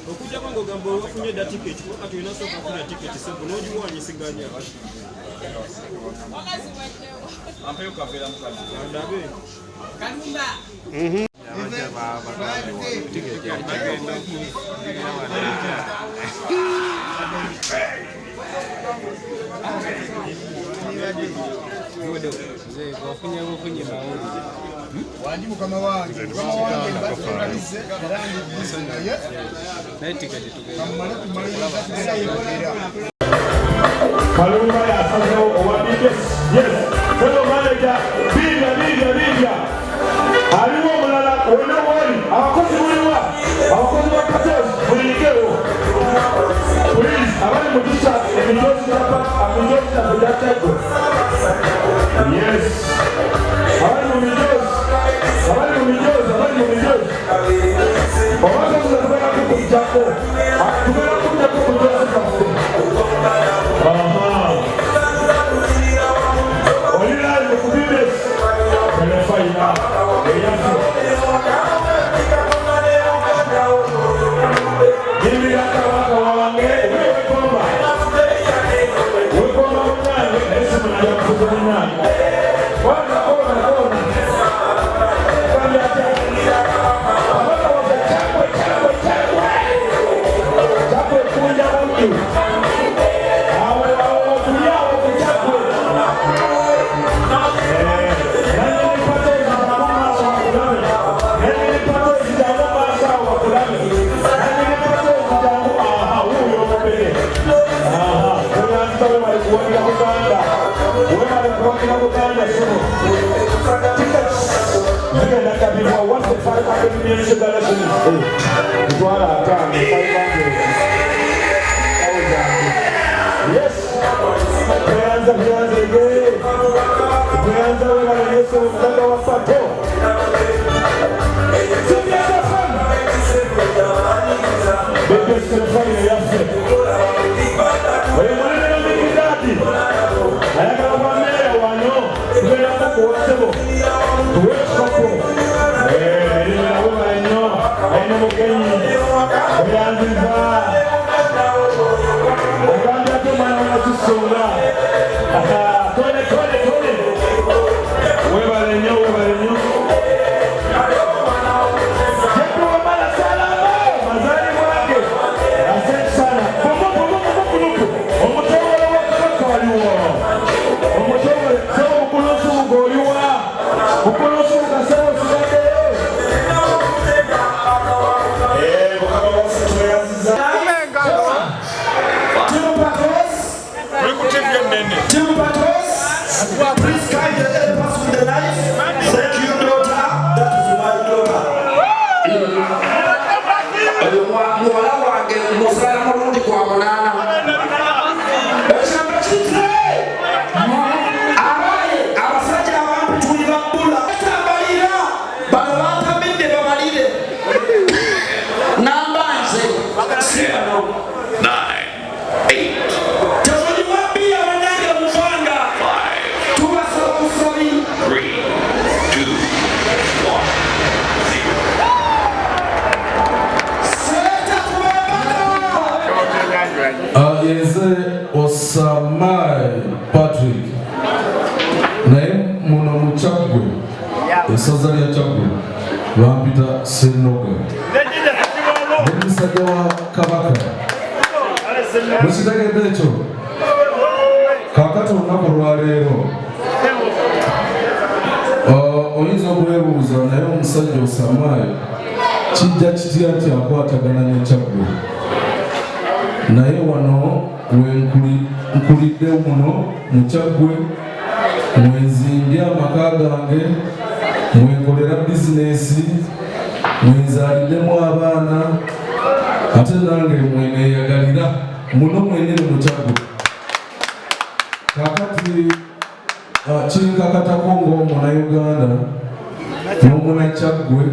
Okuja kwangu gambo wafunye da ticket wakati unasoka kufanya ticket simple noju wanyisiganya ampe ukavela mkazi ndabe kanumba abaja baba ticket ya bagenda kugira wanaja Ngodo mzee wafunye maoni Wajibu kama wangu basi rangi na ticket tukamala kumaliza Kalumba ya sasa owadike yes fellow manager biga aliwo mulala ona wali abakozi wa katos bulikeo please abali mutisha ebijozi hapa abijozi na kujatego yes abali mumijozi obaza kuzakubera kukujako akubera kujako kujozi kasi Olila kubibes telefaina eyafu Jimmy waka wange wekoma mwana esi mwana kuzuna wana chakwe kunja wangu Nine, 8. eze Osamai Patrick naye muno mu Kyaggwe essaza lya Kyaggwe bampita Senoga omusajja wa Kabaka mukitegedde ekyo kaakati olunaku lwaleero oyinza okwebuuza naye omusajja Osamai kijja kitya nti akwatagana ne Kyaggwe naye wano nkulidde muno mu Kyaggwe mwenzimbye amaka gange mwenkolera bizinesi mwenzaliddemu abaana ate nange mweneyagalira muno mwenyini mu Kyaggwe kakati kinkakatako ng'omunauganda n'omunakyaggwe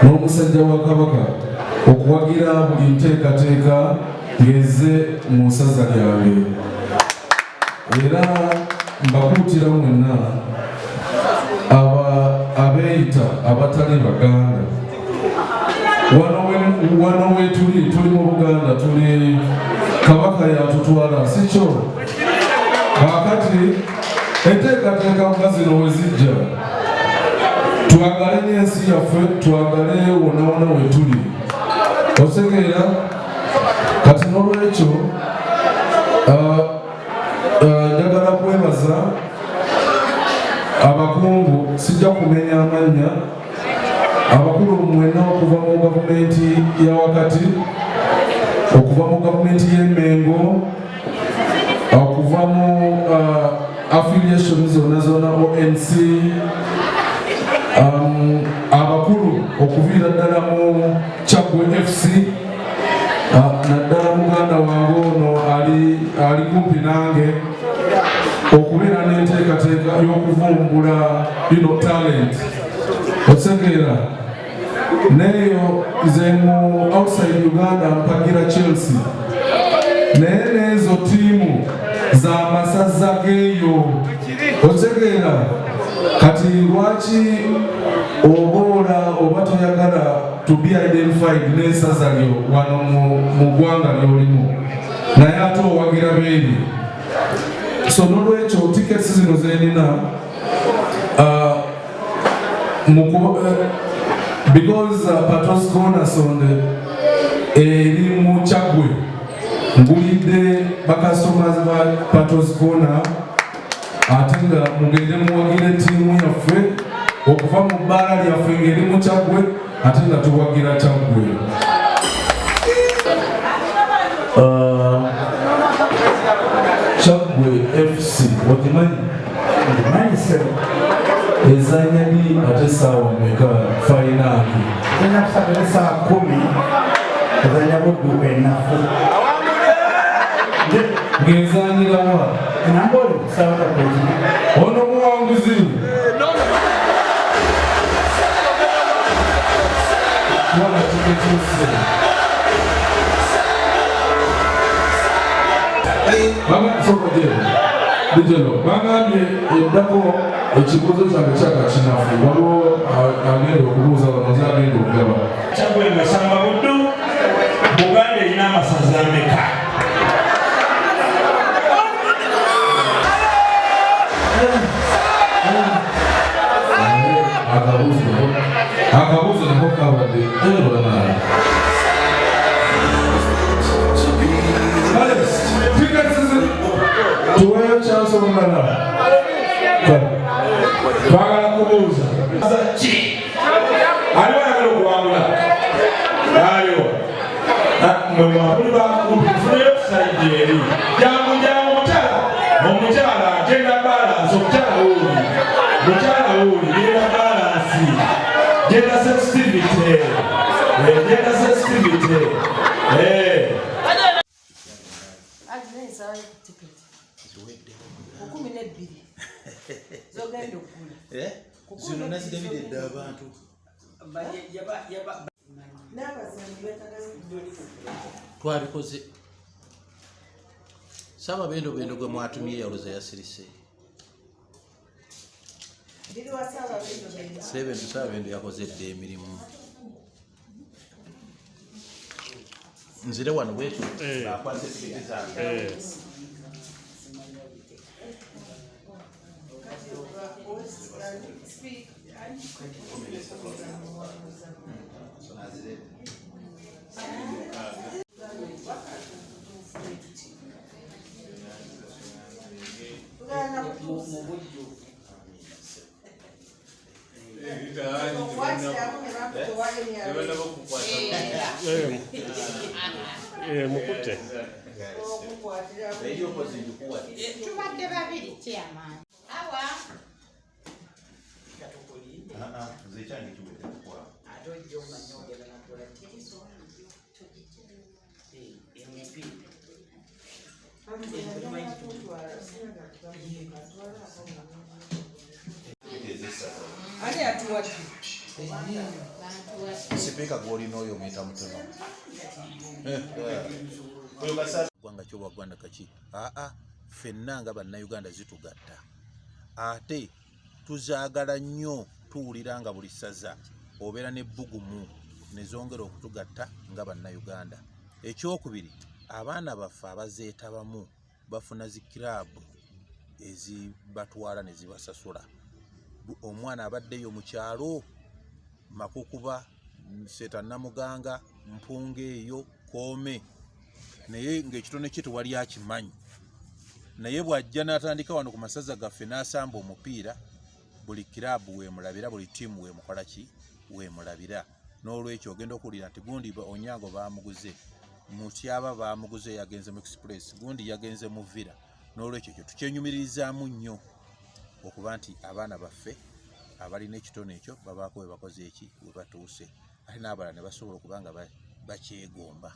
n'omusajja wa Kabaka okuwagira buli nteekateeka ngeze mu nsaza lyange era mbakuutira mwenna abeeyita abatali Baganda wano tuli mu Buganda tuli Kabaka yatutwala sikyo kakati enteekateeka nga zino we zijja twagale n'ensi yaffe twagale wona we tuli otegeera kati n'olwekyo njagala kwebaza abakungu sijja kumenya amannya abakulu mwenna okuva mu gavumenti ya wakati okuva mu gavumenti y'Emmengo okuva mu affiliation zona ONC abakulu okuviira ddala mu Kyaggwe FC naddala muganda wange ono ali kumpi nange okubeera n'enteekateeka y'okuvumbula talent otegeera neeyo ze mu outside Uganda mpagira Chelsea naye n'ezo tiimu z'amasaza geeyo otegeera kati lwaki oboola oba toyagala to be identified n'essaza lyo wano mu ggwanga ly'olimu naye ate owagira beeri so n'olwekyo tickets zino zenina because Patos Corner sonde eri mu Kyaggwe ngulidde bakastomers ba Patos Corner ate nga mugende muwagira ttiimu yaffe okuva mu bbaala lyaffe ng'eri mu Kyaggwe ate nga tuwagira Kyaggwe Kyaggwe FC okimanyi ezanya ni ate saawa mmeka fayinaali enakusatu saa 10 ezanya buddu ennafu ng'ezanyira wa nambole kusaba kakozi ono muwanguzi wala tukekyuse bagambye eddako ekibuuzo kyange kyaka kinafu waliwo agenda okubuuza wano zagenda okugaba Kyaggwe Masamba Buddu Buganda erina amasaza ameka? akabuuzo nako kabadde erwana tuweyo chance omulala bagala kubuuza Ki? Aliwo ayagala okuwangula? Aliwo. Mwe mwabuli bakufunayo okusajja eri. Jangu omukyala agenda balance omukyala wuuli genda balance genda sensitivity zino nazidabidde abantu twabikoze saba bendo gwe mwatumye yaloza yasirise saba bendo yakoze dde emirimu nzire wano bwekyo bakwase tikiti zange Mukute. Tubadde babiri chairman. Awa. nze kyange kiwedde kukwa Atojja omanyogera na politics. sipiika gwolina oyo omuyita mutono gwanga kyobwagwanda kaki ffenna nga bannayuganda zitugatta ate tuzaagala nnyo tuwulira nga buli ssaza obeera n'ebbugumu nezongera okutugatta nga bannayuganda. Ekyokubiri, abaana baffe abazeetabamu bafuna zikiraabu ezibatwala ne zibasasula. Omwana abaddeyo mu kyalo Makukuba, Setanamuganga, Mpunga eyo, Koome, naye ng'ekitone kye tewali akimanyi. Naye bw'ajja n'atandika wano ku masaza gaffe n'asamba omupiira, buli kiraabu weemulabira, buli ttiimu weemukola ki weemulabira. N'olwekyo ogenda okuwulira nti gundi Onyango baamuguze, Mutyaba baamuguze yagenze mu Express, gundi yagenze mu Villa. N'olwekyo kyo tukyenyumiririzaamu nnyo okuba nti abaana baffe abalina ekitone ekyo babaako we bakoze eki we batuuse, ate n'abalala ne basobola okuba nga bakyegomba.